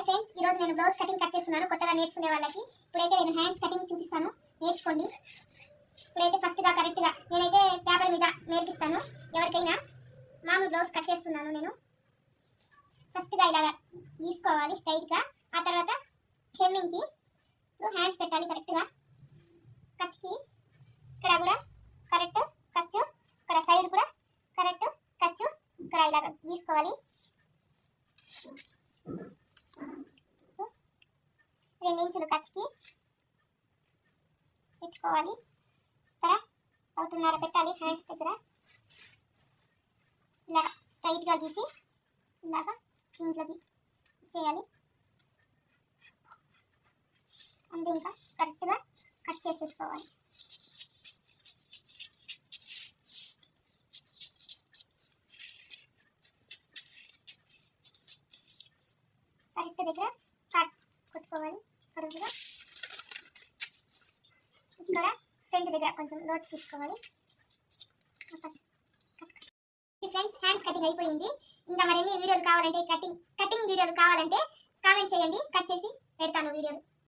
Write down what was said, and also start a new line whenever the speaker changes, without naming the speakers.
Hi friends, ఈ రోజు నేను బ్లౌజ్ కటింగ్ కట్ చేస్తున్నాను కొత్తగా నేర్చుకునే వాళ్ళకి. ఇప్పుడైతే నేను హ్యాండ్స్ కటింగ్ చూపిస్తాను, నేర్చుకోండి. ఇప్పుడైతే ఫస్ట్గా కరెక్ట్గా నేనైతే పేపర్ మీద నేర్పిస్తాను ఎవరికైనా. మామూలు బ్లౌజ్ కట్ చేస్తున్నాను నేను. ఫస్ట్గా ఇలాగా గీసుకోవాలి స్ట్రైట్గా, ఆ తర్వాత హెమ్మింగ్కి ఇప్పుడు హ్యాండ్స్ పెట్టాలి కరెక్ట్గా. కచ్కి ఇక్కడ కూడా కరెక్ట్ ఖర్చు, ఇక్కడ సైడ్ కూడా కరెక్ట్ ఖర్చు, ఇక్కడ ఇలాగ గీసుకోవాలి. 2 ఇంచులు ఖర్చుకి పెట్టుకోవాలి. ఇక్కడ 1.5 పెట్టాలి హ్యాండ్స్ దగ్గర. ఇలా స్ట్రైట్గా గీసి ఇలాగా దీంట్లోకి చేయాలి. అంతే, ఇంకా కరెక్ట్గా కట్ చేసేసుకోవాలి. కరెక్ట్ దగ్గర కట్ కొట్టుకోవాలి. కరెక్ట్గా ఇక్కడ ఫ్రంట్ దగ్గర కొంచెం లోతు తీసుకోవాలి. ఫ్రెండ్స్, హ్యాండ్స్ కటింగ్ అయిపోయింది. ఇంకా మరిన్ని వీడియోలు కావాలంటే కటింగ్ వీడియోలు కావాలంటే కామెంట్ చేయండి, కట్ చేసి పెడతాను వీడియోలు.